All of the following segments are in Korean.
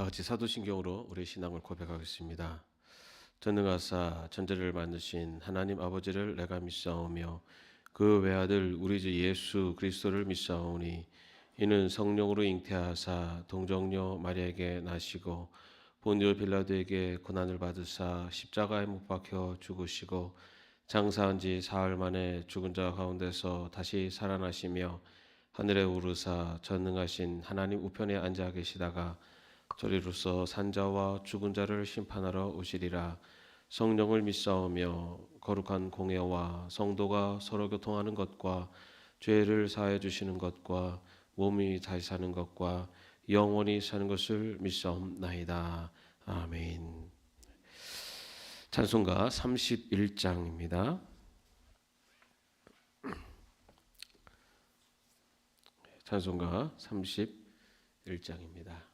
다 같이 사도신경으로 우리 신앙을 고백하겠습니다. 전능하사 천지를 만드신 하나님 아버지를 내가 믿사오며 그 외아들 우리 주 예수 그리스도를 믿사오니 이는 성령으로 잉태하사 동정녀 마리아에게 나시고 본디오 빌라도에게 고난을 받으사 십자가에 못 박혀 죽으시고 장사한 지 사흘 만에 죽은 자 가운데서 다시 살아나시며 하늘에 오르사 전능하신 하나님 우편에 앉아 계시다가 저리로서 산자와 죽은 자를 심판하러 오시리라. 성령을 믿사오며 거룩한 공예와 성도가 서로 교통하는 것과 죄를 사해 주시는 것과 몸이 다시 사는 것과 영원히 사는 것을 믿사옵나이다. 아멘. 찬송가 31장입니다. 찬송가 31장입니다.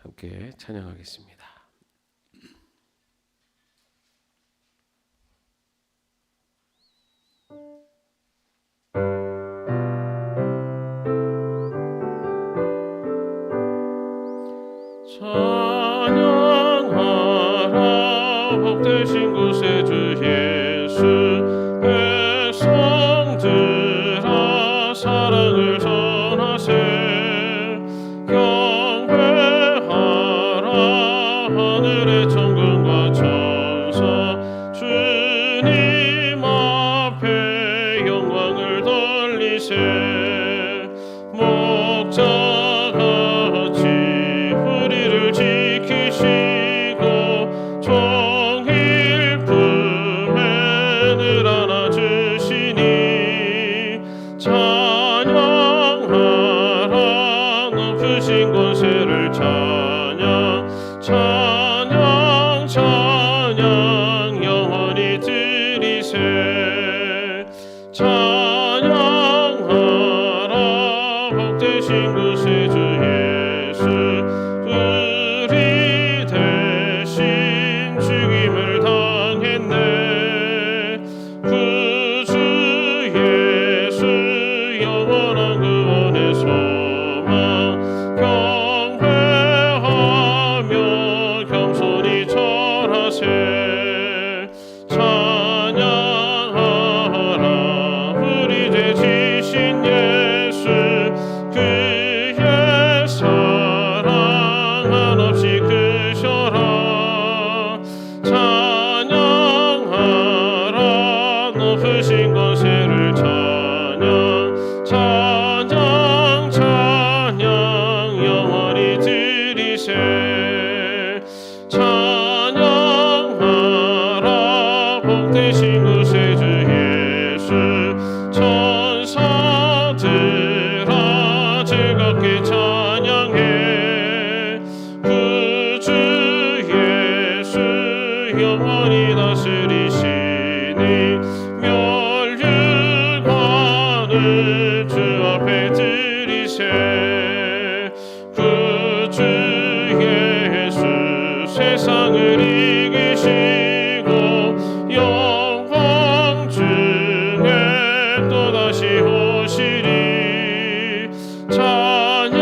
함께 찬양하겠습니다. 찬양하라 복되신 곳에 주 예수 백성들아 사랑을 전하세 하늘의 천군과 천사 주님 앞에 영광을 돌리세 목자같이 우리를 지키시고 종일 품에 늘 안아주시니 찬양하라 높으신 권세를 찬양 찬양 영원히 드리세 찬양하라 복되신 곳에 주 예수 우리 대신 죽임을 당했네 구주 예수 영원한 구원의 소망 경배하며 겸손히 절하세 찬양하라 우리 죄 지신 예수 그의 사랑 한없이 크셔라 찬양하라 높으신 권세를 찬양 찬양 영원히 드리세 찬양하라 복되신 곳에 주 예수 천사들아 즐겁게 찬양해 구주 예수 영원히 다스리시니 멸류관을 주 앞에 드리세 구주 예수 세상을 이기시고 영광 중에 또다시 오시리 찬양하라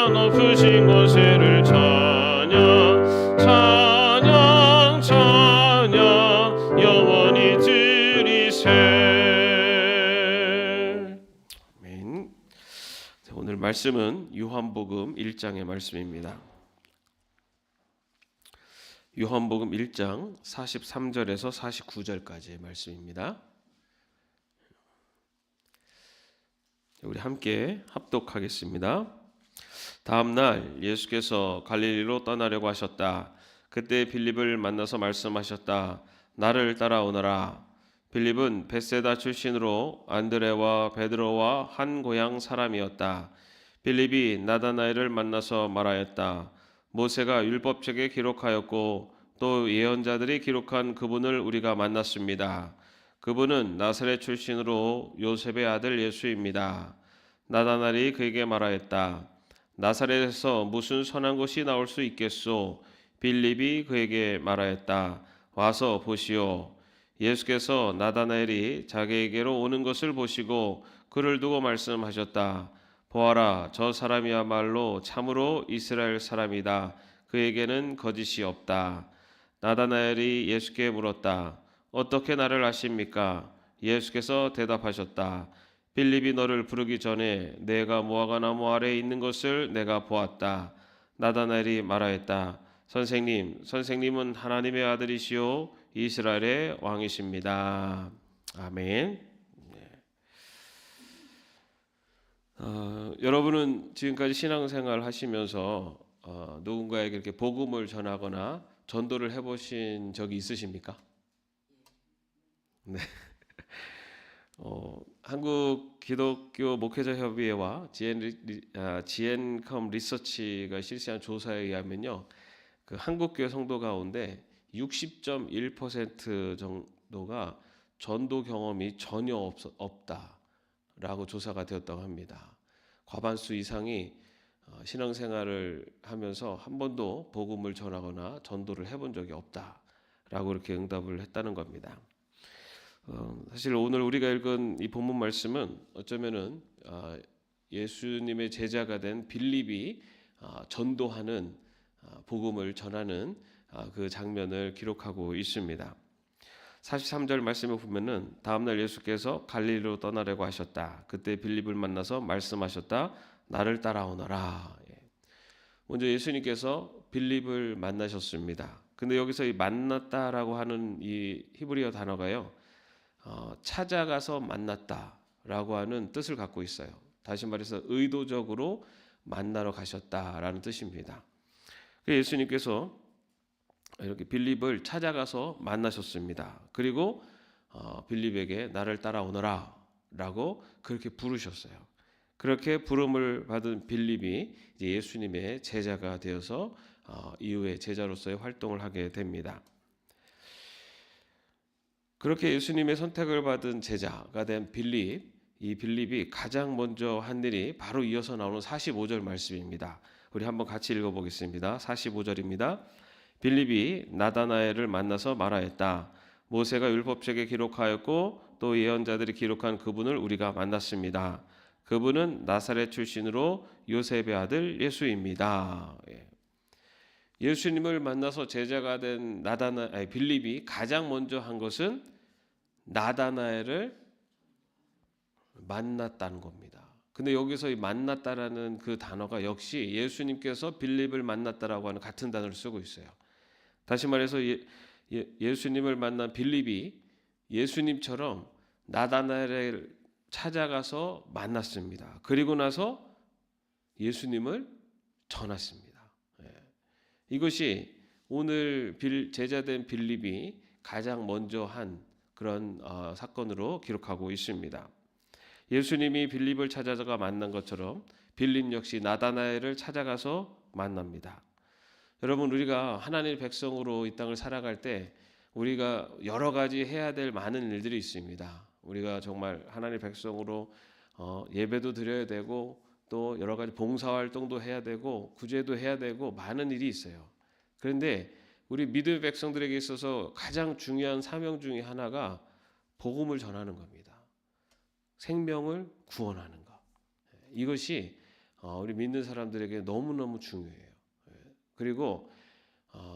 높으신 권세를 찬양 영원히 드리세. 아멘. 오늘 말씀은 요한복음 1장의 말씀입니다. 요한복음 1장 43절에서 49절까지의 말씀입니다. 우리 함께 합독하겠습니다. 다음 날 예수께서 갈릴리로 떠나려고 하셨다. 그때 빌립을 만나서 말씀하셨다. 나를 따라오너라. 빌립은 벳세다 출신으로 안드레와 베드로와 한 고향 사람이었다. 빌립이 나다나엘을 만나서 말하였다. 모세가 율법책에 기록하였고 또 예언자들이 기록한 그분을 우리가 만났습니다. 그분은 나사렛 출신으로 요셉의 아들 예수입니다. 나다나엘이 그에게 말하였다. 나사렛에서 무슨 선한 것이 나올 수 있겠소? 빌립이 그에게 말하였다. 와서 보시오. 예수께서 나다나엘이 자기에게로 오는 것을 보시고 그를 두고 말씀하셨다. 보아라, 저 사람이야말로 참으로 이스라엘 사람이다. 그에게는 거짓이 없다. 나다나엘이 예수께 물었다. 어떻게 나를 아십니까? 예수께서 대답하셨다. 빌립이 너를 부르기 전에 내가 무화과 나무 아래에 있는 것을 내가 보았다. 나다나엘이 말하였다. 선생님은 하나님의 아들이시요 이스라엘의 왕이십니다. 아멘. 여러분은 지금까지 신앙생활 하시면서 누군가에게 이렇게 복음을 전하거나 전도를 해보신 적이 있으십니까? 네. 한국 기독교 목회자 협의회와 지엔컴 리서치가 실시한 조사에 의하면요, 그 한국 교회 성도 가운데 60.1% 정도가 전도 경험이 전혀 없다라고 조사가 되었다고 합니다. 과반수 이상이 신앙생활을 하면서 한 번도 복음을 전하거나 전도를 해본 적이 없다라고 이렇게 응답을 했다는 겁니다. 사실 오늘 우리가 읽은 이 본문 말씀은 어쩌면은 예수님의 제자가 된 빌립이 전도하는 복음을 전하는 그 장면을 기록하고 있습니다. 43절 말씀을 보면은 다음날 예수께서 갈릴리로 떠나려고 하셨다. 그때 빌립을 만나서 말씀하셨다. 나를 따라오너라. 먼저 예수님께서 빌립을 만나셨습니다. 근데 여기서 이 만났다라고 하는 이 히브리어 단어가요, 찾아가서 만났다라고 하는 뜻을 갖고 있어요. 다시 말해서 의도적으로 만나러 가셨다라는 뜻입니다. 예수님께서 이렇게 빌립을 찾아가서 만나셨습니다. 그리고 빌립에게 나를 따라오너라 라고 그렇게 부르셨어요. 그렇게 부름을 받은 빌립이 이제 예수님의 제자가 되어서 이후에 제자로서의 활동을 하게 됩니다. 그렇게 예수님의 선택을 받은 제자가 된 빌립, 이 빌립이 가장 먼저 한 일이 바로 이어서 나오는 45절 말씀입니다. 우리 한번 같이 읽어보겠습니다. 45절입니다. 빌립이 나다나엘을 만나서 말하였다. 모세가 율법책에 기록하였고 또 예언자들이 기록한 그분을 우리가 만났습니다. 그분은 나사렛 출신으로 요셉의 아들 예수입니다. 예수님을 만나서 제자가 된 빌립이 가장 먼저 한 것은 나다나엘을 만났다는 겁니다. 근데 여기서 이 만났다라는 그 단어가 역시 예수님께서 빌립을 만났다라고 하는 같은 단어를 쓰고 있어요. 다시 말해서 예수님을 만난 빌립이 예수님처럼 나다나엘을 찾아가서 만났습니다. 그리고 나서 예수님을 전했습니다. 이것이 오늘 제자된 빌립이 가장 먼저 한 그런 사건으로 기록하고 있습니다. 예수님이 빌립을 찾아가 만난 것처럼 빌립 역시 나다나엘을 찾아가서 만납니다. 여러분, 우리가 하나님의 백성으로 이 땅을 살아갈 때 우리가 여러 가지 해야 될 많은 일들이 있습니다. 우리가 정말 하나님의 백성으로 예배도 드려야 되고 또 여러 가지 봉사활동도 해야 되고 구제도 해야 되고 많은 일이 있어요. 그런데 우리 믿음의 백성들에게 있어서 가장 중요한 사명 중에 하나가 복음을 전하는 겁니다. 생명을 구원하는 것. 이것이 우리 믿는 사람들에게 너무너무 중요해요. 그리고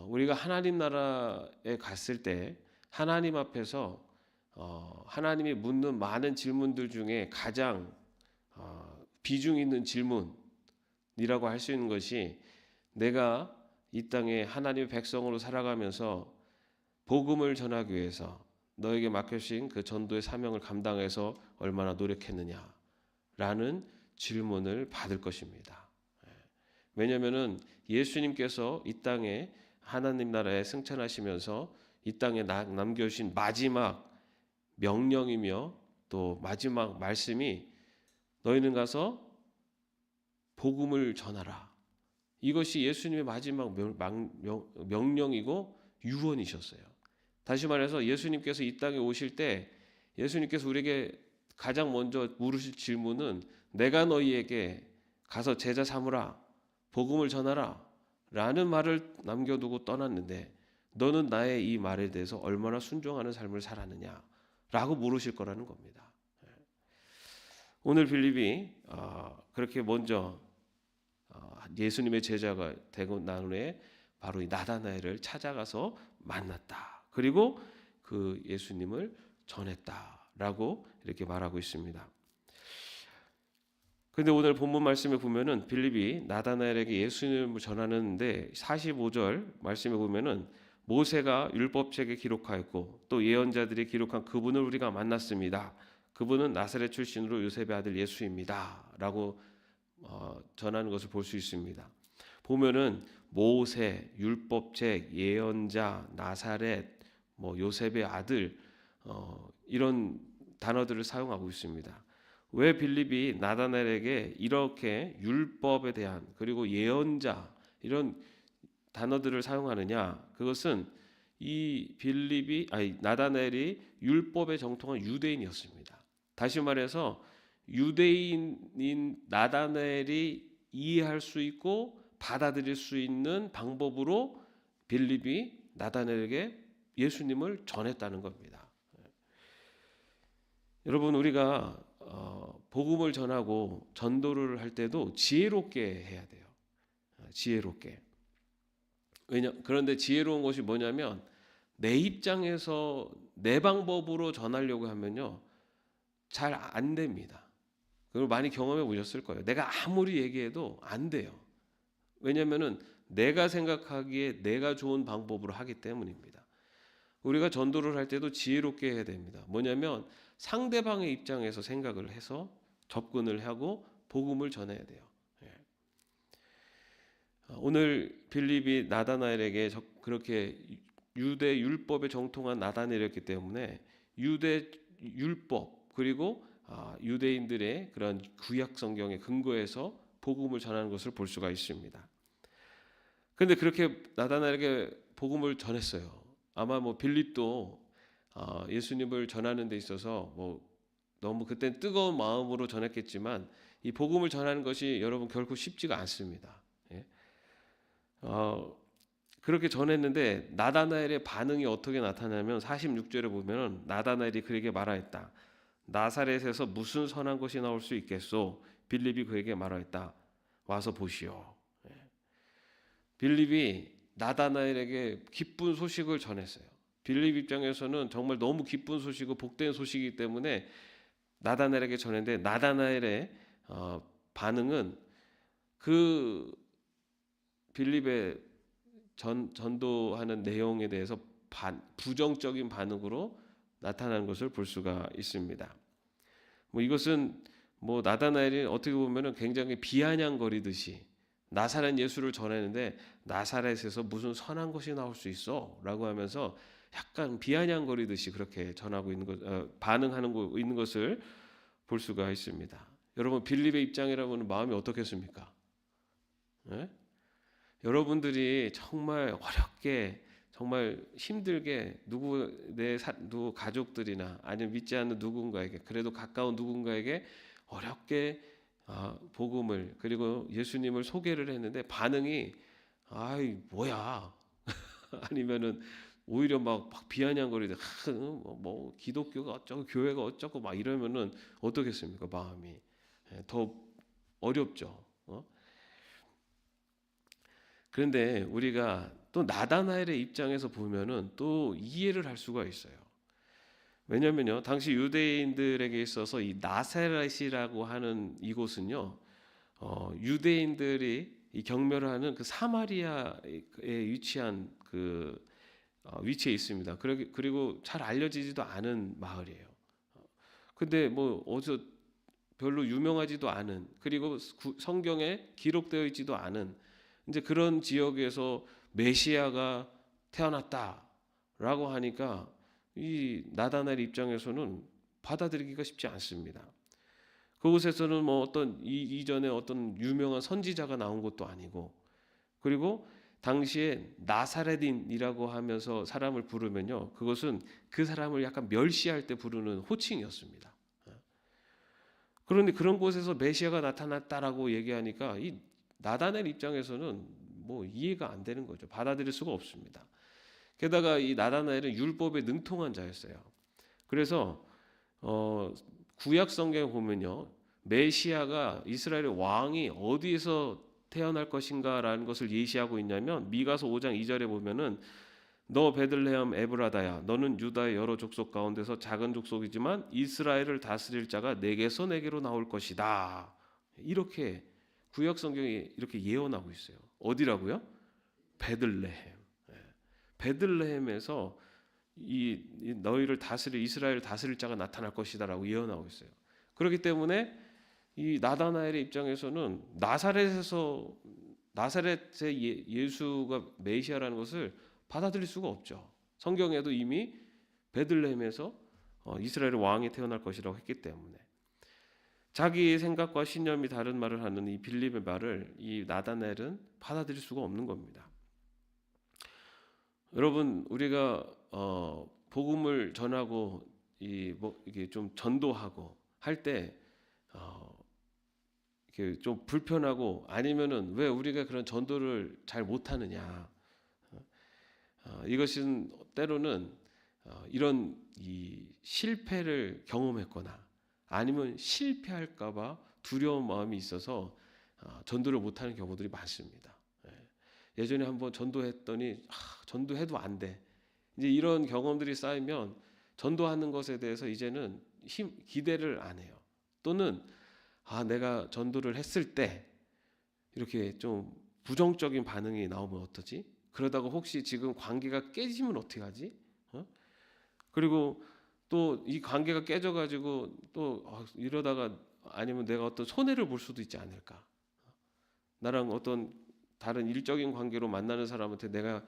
우리가 하나님 나라에 갔을 때 하나님 앞에서 하나님이 묻는 많은 질문들 중에 가장 비중 있는 질문이라고 할 수 있는 것이 내가 이 땅에 하나님의 백성으로 살아가면서 복음을 전하기 위해서 너에게 맡겨주신 그 전도의 사명을 감당해서 얼마나 노력했느냐라는 질문을 받을 것입니다. 왜냐하면 예수님께서 이 땅에 하나님 나라에 승천하시면서 이 땅에 남겨주신 마지막 명령이며 또 마지막 말씀이 너희는 가서 복음을 전하라. 이것이 예수님의 마지막 명령이고 유언이셨어요. 다시 말해서 예수님께서 이 땅에 오실 때 예수님께서 우리에게 가장 먼저 물으실 질문은 내가 너희에게 가서 제자 삼으라, 복음을 전하라 라는 말을 남겨두고 떠났는데 너는 나의 이 말에 대해서 얼마나 순종하는 삶을 살았느냐 라고 물으실 거라는 겁니다. 오늘 빌립이 그렇게 먼저 예수님의 제자가 되고 난 후에 바로 이 나다나엘을 찾아가서 만났다. 그리고 그 예수님을 전했다라고 이렇게 말하고 있습니다. 그런데 오늘 본문 말씀에 보면은 빌립이 나다나엘에게 예수님을 전하는데 45절 말씀에 보면은 모세가 율법책에 기록하였고 또 예언자들이 기록한 그분을 우리가 만났습니다. 그분은 나사렛 출신으로 요셉의 아들 예수입니다라고 전하는 것을 볼 수 있습니다. 보면은 모세, 율법책, 예언자, 나사렛, 요셉의 아들 이런 단어들을 사용하고 있습니다. 왜 빌립이 나다나엘에게 이렇게 율법에 대한 그리고 예언자 이런 단어들을 사용하느냐? 그것은 이 나다나엘이 율법에 정통한 유대인이었습니다. 다시 말해서 유대인인 나다나엘이 이해할 수 있고 받아들일 수 있는 방법으로 빌립이 나다나엘에게 예수님을 전했다는 겁니다. 여러분, 우리가 복음을 전하고 전도를 할 때도 지혜롭게 해야 돼요. 지혜롭게. 그런데 지혜로운 것이 뭐냐면 내 입장에서 내 방법으로 전하려고 하면요 잘 안 됩니다. 그걸 많이 경험해 보셨을 거예요. 내가 아무리 얘기해도 안 돼요. 왜냐하면은 내가 생각하기에 내가 좋은 방법으로 하기 때문입니다. 우리가 전도를 할 때도 지혜롭게 해야 됩니다. 뭐냐면 상대방의 입장에서 생각을 해서 접근을 하고 복음을 전해야 돼요. 오늘 빌립이 나다나엘에게 그렇게 유대 율법에 정통한 나다나엘이었기 때문에 유대 율법 그리고 유대인들의 그런 구약 성경에 근거해서 복음을 전하는 것을 볼 수가 있습니다. 그런데 그렇게 나다나엘에게 복음을 전했어요. 아마 빌립도 예수님을 전하는 데 있어서 너무 그땐 뜨거운 마음으로 전했겠지만 이 복음을 전하는 것이 여러분 결코 쉽지가 않습니다. 그렇게 전했는데 나다나엘의 반응이 어떻게 나타나면 46절에 보면 나다나엘이 그에게 말하였다. 나사렛에서 무슨 선한 것이 나올 수 있겠소? 빌립이 그에게 말하였다. 와서 보시오. 빌립이 나다나엘에게 기쁜 소식을 전했어요. 빌립 입장에서는 정말 너무 기쁜 소식이고 복된 소식이기 때문에 나다나엘에게 전했는데 나다나엘의 반응은 그 빌립의 전도하는 내용에 대해서 부정적인 반응으로 나타나는 것을 볼 수가 있습니다. 이것은 나다나엘이 어떻게 보면 굉장히 비아냥거리듯이 나사렛 예수를 전했는데 나사렛에서 무슨 선한 것이 나올 수 있어? 라고 하면서 약간 비아냥거리듯이 그렇게 전하고 있는 것, 반응하는 있는 것을 볼 수가 있습니다. 여러분 빌립의 입장이라면 마음이 어떻겠습니까? 네? 여러분들이 정말 어렵게 정말 힘들게 누구 가족들이나 아니면 믿지 않는 누군가에게 그래도 가까운 누군가에게 어렵게 복음을 그리고 예수님을 소개를 했는데 반응이 아이 뭐야 아니면은 오히려 막 비아냥거리듯 기독교가 어쩌고 교회가 어쩌고 막 이러면은 어떻겠습니까? 마음이 더 어렵죠. 그런데 우리가 또 나다나엘의 입장에서 보면은 또 이해를 할 수가 있어요. 왜냐면요, 당시 유대인들에게 있어서 이 나사렛이라고 하는 이곳은요, 유대인들이 이 경멸을 하는 그 사마리아에 위치한 그 위치에 있습니다. 그리고 잘 알려지지도 않은 마을이에요. 근데 어디서 별로 유명하지도 않은 그리고 성경에 기록되어 있지도 않은 이제 그런 지역에서 메시아가 태어났다라고 하니까 이 나다나엘 입장에서는 받아들이기가 쉽지 않습니다. 그곳에서는 어떤 이전에 어떤 유명한 선지자가 나온 것도 아니고 그리고 당시에 나사렛인이라고 하면서 사람을 부르면요 그것은 그 사람을 약간 멸시할 때 부르는 호칭이었습니다. 그런데 그런 곳에서 메시아가 나타났다라고 얘기하니까 이 나다나엘 입장에서는 이해가 안 되는 거죠. 받아들일 수가 없습니다. 게다가 이 나다나엘은 율법에 능통한 자였어요. 그래서 구약 성경에 보면요 메시아가 이스라엘의 왕이 어디에서 태어날 것인가라는 것을 예시하고 있냐면 미가서 5장 2절에 보면은 너 베들레헴 에브라다야 너는 유다의 여러 족속 가운데서 작은 족속이지만 이스라엘을 다스릴 자가 내게서 내게로 나올 것이다. 이렇게 구약 성경이 이렇게 예언하고 있어요. 어디라고요? 베들레헴. 베들레헴에서 이 너희를 다스릴 이스라엘을 다스릴 자가 나타날 것이다라고 예언하고 있어요. 그렇기 때문에 이 나다나엘의 입장에서는 나사렛의 예수가 메시아라는 것을 받아들일 수가 없죠. 성경에도 이미 베들레헴에서 이스라엘의 왕이 태어날 것이라고 했기 때문에 자기의 생각과 신념이 다른 말을 하는 이 빌립의 말을 이 나다나엘은 받아들일 수가 없는 겁니다. 여러분 우리가 복음을 전하고 이게 좀 전도하고 할 때 이렇게 좀 불편하고 아니면은 왜 우리가 그런 전도를 잘 못하느냐 이것은 때로는 이런 이 실패를 경험했거나 아니면 실패할까봐 두려운 마음이 있어서 전도를 못하는 경우들이 많습니다. 예전에 한번 전도했더니 전도해도 안 돼. 이제 이런 경험들이 쌓이면 전도하는 것에 대해서 이제는 기대를 안 해요. 또는 내가 전도를 했을 때 이렇게 좀 부정적인 반응이 나오면 어떠지? 그러다가 혹시 지금 관계가 깨지면 어떻게 하지? 그리고 또 이 관계가 깨져가지고 또 이러다가 아니면 내가 어떤 손해를 볼 수도 있지 않을까? 나랑 어떤 다른 일적인 관계로 만나는 사람한테 내가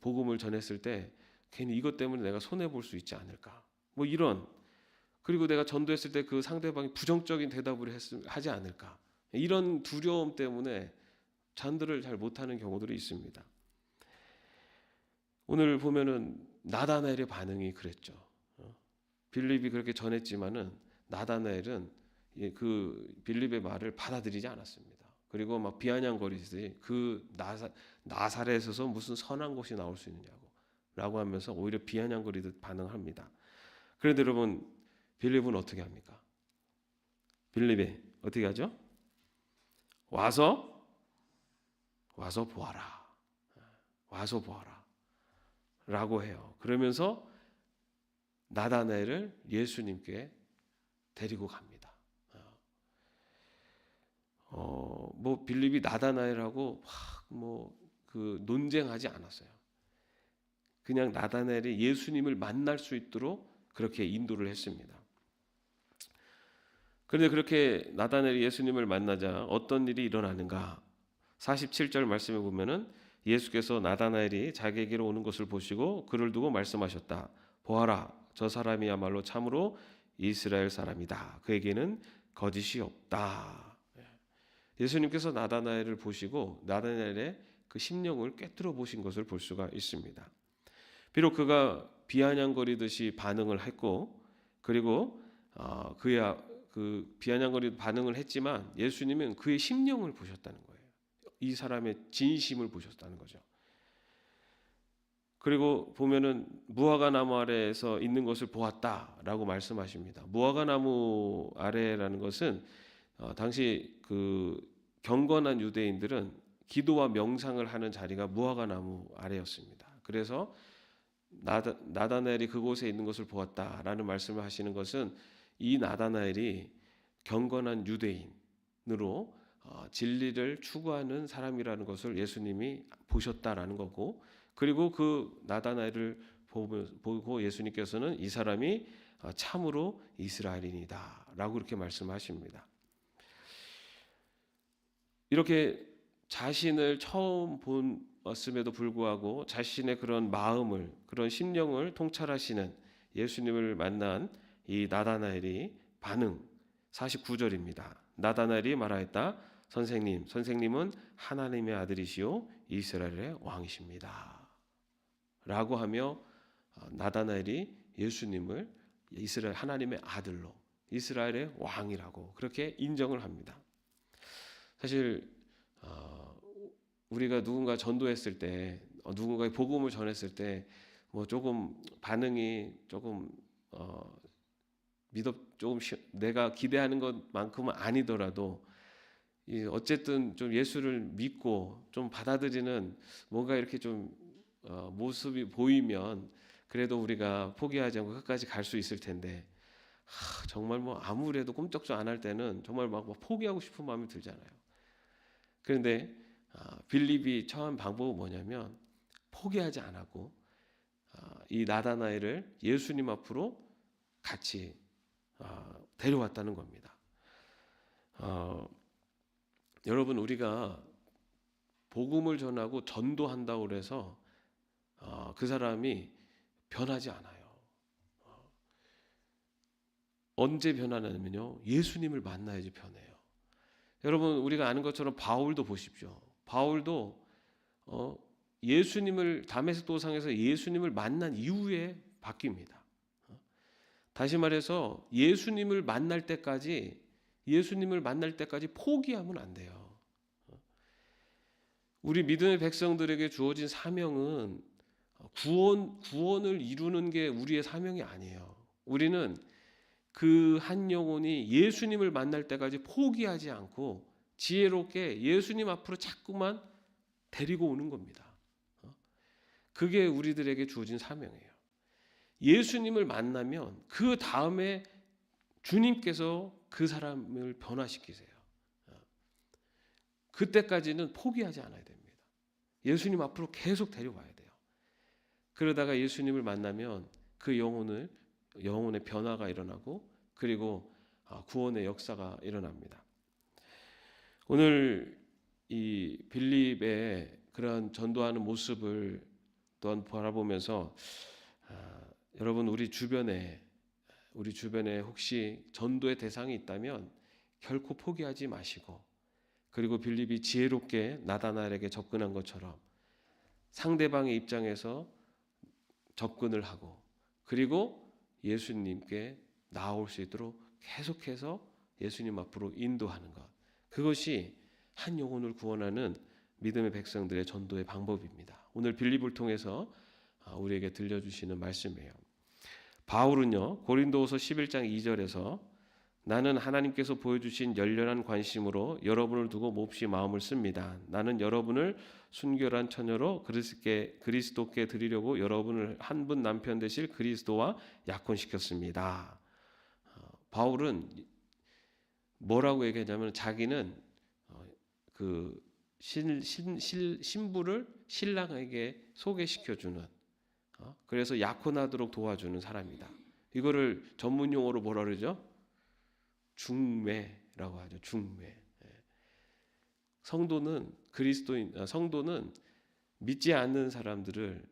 복음을 전했을 때 괜히 이것 때문에 내가 손해 볼 수 있지 않을까? 뭐 이런 그리고 내가 전도했을 때 그 상대방이 부정적인 대답을 하지 않을까? 이런 두려움 때문에 전도를 잘 못하는 경우들이 있습니다. 오늘 보면은 나다나엘의 반응이 그랬죠. 빌립이 그렇게 전했지만은 나다나엘은 그 빌립의 말을 받아들이지 않았습니다. 그리고 막 비아냥거리듯이 그 나사렛에서 무슨 선한 것이 나올 수 있느냐고 하면서 오히려 비아냥거리듯 반응합니다. 그런데 여러분 빌립은 어떻게 합니까? 빌립이 어떻게 하죠? 와서 보아라. 와서 보아라. 라고 해요. 그러면서 나다나엘을 예수님께 데리고 갑니다. 뭐 빌립이 나다나엘하고 그 논쟁하지 않았어요. 그냥 나다나엘이 예수님을 만날 수 있도록 그렇게 인도를 했습니다. 그런데 그렇게 나다나엘이 예수님을 만나자 어떤 일이 일어나는가? 47절 말씀에 보면은 예수께서 나다나엘이 자기에게로 오는 것을 보시고 그를 두고 말씀하셨다. 보아라, 저 사람이야말로 참으로 이스라엘 사람이다. 그에게는 거짓이 없다. 예수님께서 나다나엘을 보시고 나다나엘의 그 심령을 꿰뚫어 보신 것을 볼 수가 있습니다. 비록 그가 비아냥거리듯이 반응을 했고 그리고 그 비아냥거리듯 반응을 했지만 예수님은 그의 심령을 보셨다는 거예요. 이 사람의 진심을 보셨다는 거죠. 그리고 보면은 무화과 나무 아래에서 있는 것을 보았다라고 말씀하십니다. 무화과 나무 아래라는 것은 당시 그 경건한 유대인들은 기도와 명상을 하는 자리가 무화과 나무 아래였습니다. 그래서 나다나엘이 그곳에 있는 것을 보았다라는 말씀을 하시는 것은 이 나다나엘이 경건한 유대인으로 진리를 추구하는 사람이라는 것을 예수님이 보셨다라는 거고 그리고 그 나다나엘을 보고 예수님께서는 이 사람이 참으로 이스라엘인이다 라고 그렇게 말씀하십니다. 이렇게 자신을 처음 본었음에도 불구하고 자신의 그런 마음을 그런 심령을 통찰하시는 예수님을 만난 이 나다나엘이 반응 49절입니다. 나다나엘이 말하였다. 선생님은 하나님의 아들이시요 이스라엘의 왕이십니다. 라고 하며 나다나엘이 예수님을 이스라엘 하나님의 아들로 이스라엘의 왕이라고 그렇게 인정을 합니다. 사실 우리가 누군가 전도했을 때 누군가의 복음을 전했을 때 뭐 조금 반응이 조금 조금 내가 기대하는 것만큼은 아니더라도 어쨌든 좀 예수를 믿고 좀 받아들이는 뭔가 이렇게 좀 모습이 보이면 그래도 우리가 포기하지 않고 끝까지 갈 수 있을 텐데 정말 뭐 아무래도 꿈쩍도 안 할 때는 정말 막 포기하고 싶은 마음이 들잖아요. 그런데 빌립이 처한 방법은 뭐냐면 포기하지 않았고 이 나다나엘을 예수님 앞으로 같이 데려왔다는 겁니다. 여러분, 우리가 복음을 전하고 전도한다고 해서 그 사람이 변하지 않아요. 언제 변하냐면요, 예수님을 만나야지 변해요. 여러분, 우리가 아는 것처럼 바울도 보십시오. 바울도 예수님을 다메섹 도상에서 예수님을 만난 이후에 바뀝니다. 다시 말해서 예수님을 만날 때까지 포기하면 안 돼요. 우리 믿음의 백성들에게 주어진 사명은 구원을 이루는 게 우리의 사명이 아니에요. 우리는 그 한 영혼이 예수님을 만날 때까지 포기하지 않고 지혜롭게 예수님 앞으로 자꾸만 데리고 오는 겁니다. 그게 우리들에게 주어진 사명이에요. 예수님을 만나면 그 다음에 주님께서 그 사람을 변화시키세요. 그때까지는 포기하지 않아야 됩니다. 예수님 앞으로 계속 데려와야 돼요. 그러다가 예수님을 만나면 그 영혼의 변화가 일어나고 그리고 구원의 역사가 일어납니다. 오늘 이 빌립의 그런 전도하는 모습을 또한 바라보면서 여러분, 우리 주변에 혹시 전도의 대상이 있다면 결코 포기하지 마시고, 그리고 빌립이 지혜롭게 나다나엘에게 접근한 것처럼 상대방의 입장에서 접근을 하고 그리고 예수님께 나아올 수 있도록 계속해서 예수님 앞으로 인도하는 것, 그것이 한 영혼을 구원하는 믿음의 백성들의 전도의 방법입니다. 오늘 빌립을 통해서 우리에게 들려주시는 말씀이에요. 바울은요, 고린도후서 11장 2절에서 나는 하나님께서 보여주신 열렬한 관심으로 여러분을 두고 몹시 마음을 씁니다. 나는 여러분을 순결한 처녀로 그리스도께 드리려고 여러분을 한 분 남편 되실 그리스도와 약혼시켰습니다. 바울은 뭐라고 얘기하냐면 자기는 그 신부를 신랑에게 소개시켜주는, 그래서 약혼하도록 도와주는 사람이다. 이거를 전문 용어로 뭐라 그러죠? 중매라고 하죠. 중매. 성도는 믿지 않는 사람들을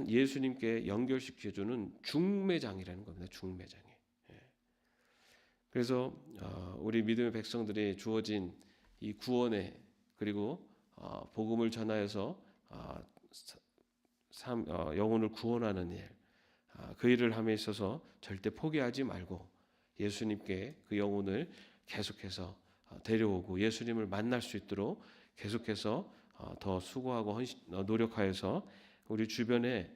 예수님께 연결시켜주는 중매장이라는 겁니다. 중매장이. 그래서 우리 믿음의 백성들이 주어진 이 구원에, 그리고 복음을 전하여서 영혼을 구원하는 일, 그 일을 함에 있어서 절대 포기하지 말고 예수님께 그 영혼을 계속해서 데려오고 예수님을 만날 수 있도록 계속해서 더 수고하고 노력하여서 우리 주변에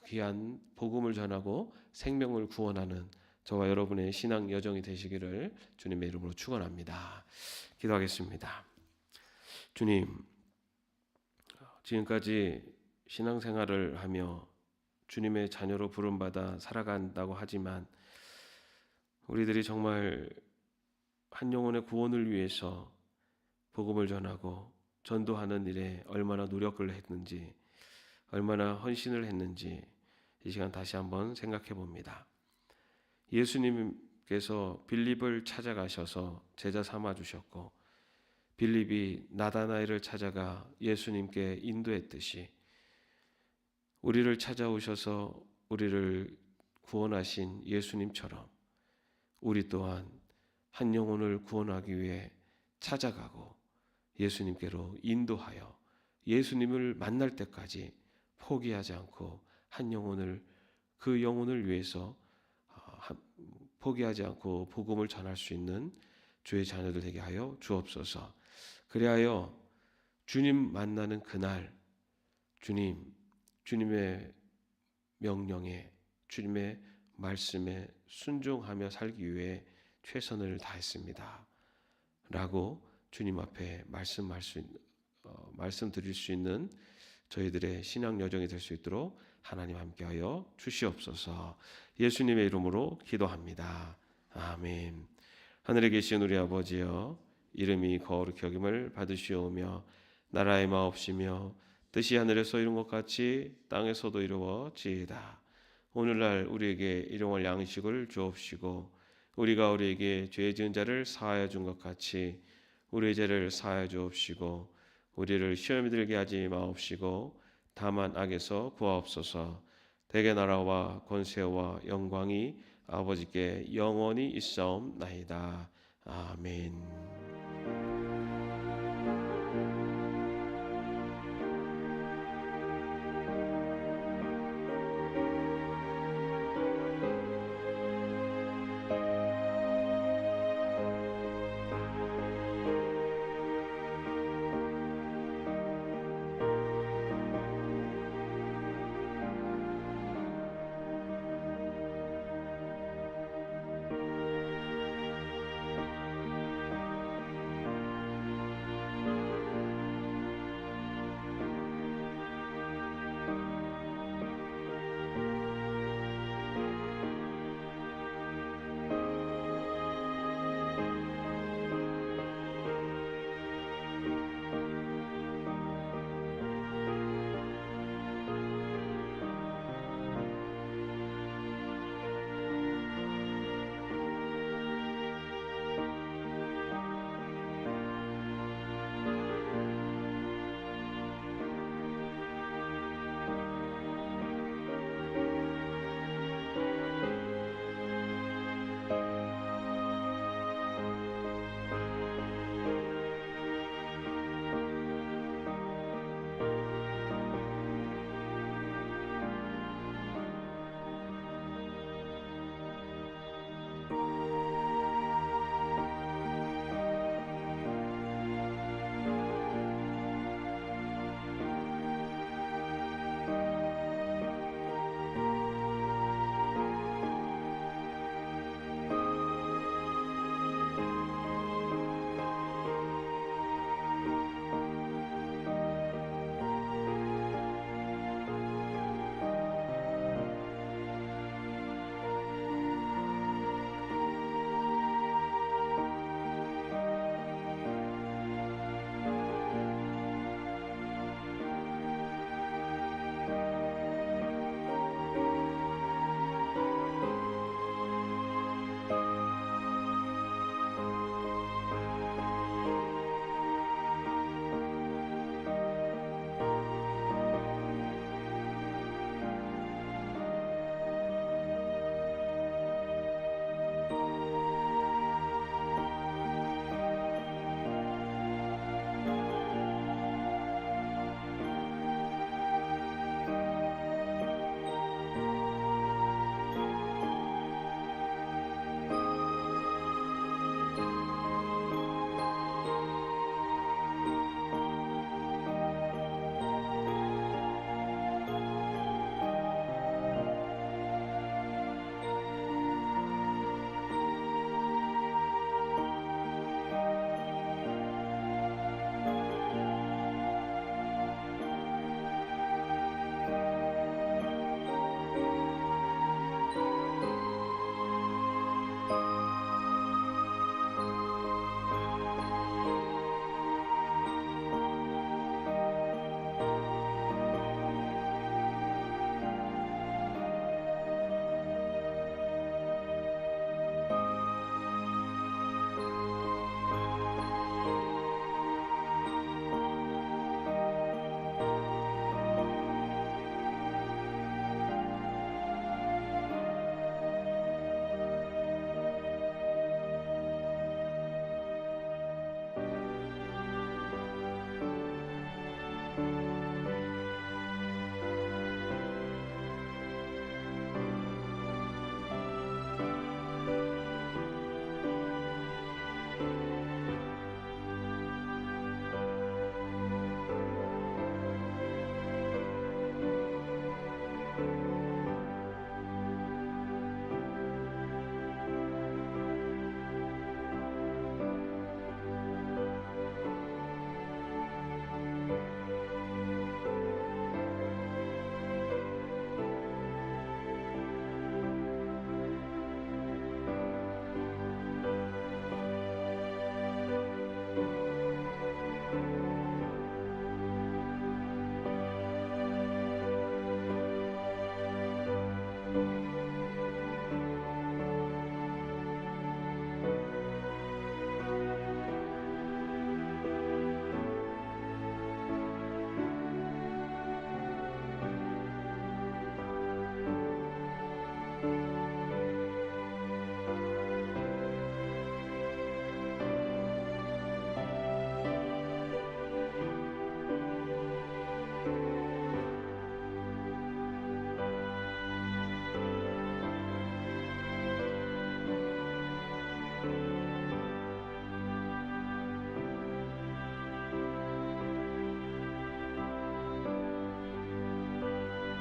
귀한 복음을 전하고 생명을 구원하는 저와 여러분의 신앙 여정이 되시기를 주님의 이름으로 축원합니다. 기도하겠습니다. 주님, 지금까지 신앙생활을 하며 주님의 자녀로 부름받아 살아간다고 하지만 우리들이 정말 한 영혼의 구원을 위해서 복음을 전하고 전도하는 일에 얼마나 노력을 했는지, 얼마나 헌신을 했는지 이 시간 다시 한번 생각해 봅니다. 예수님께서 빌립을 찾아가셔서 제자 삼아 주셨고, 빌립이 나다나엘을 찾아가 예수님께 인도했듯이 우리를 찾아오셔서 우리를 구원하신 예수님처럼 우리 또한 한 영혼을 구원하기 위해 찾아가고 예수님께로 인도하여 예수님을 만날 때까지 포기하지 않고 그 영혼을 위해서 포기하지 않고 복음을 전할 수 있는 주의 자녀들 되게 하여 주옵소서. 그리하여 주님 만나는 그날 주님의 명령에, 주님의 말씀에 순종하며 살기 위해 최선을 다했습니다. 라고 주님 앞에 말씀드릴 수 있는 저희들의 신앙 여정이 될 수 있도록 하나님 함께하여 주시옵소서. 예수님의 이름으로 기도합니다. 아멘. 하늘에 계신 우리 아버지여, 이름이 거룩히 여김을 받으시오며 나라의 마옵시며 뜻이 하늘에서 이룬 것 같이 땅에서도 이루어지이다. 오늘날 우리에게 일용할 양식을 주옵시고 우리가 우리에게 죄 지은 자를 사하여 준 것 같이 우리의 죄를 사하여 주옵시고 우리를 시험에 들게 하지 마옵시고 다만 악에서 구하옵소서. 대개 나라와 권세와 영광이 아버지께 영원히 있사옵나이다. 아멘.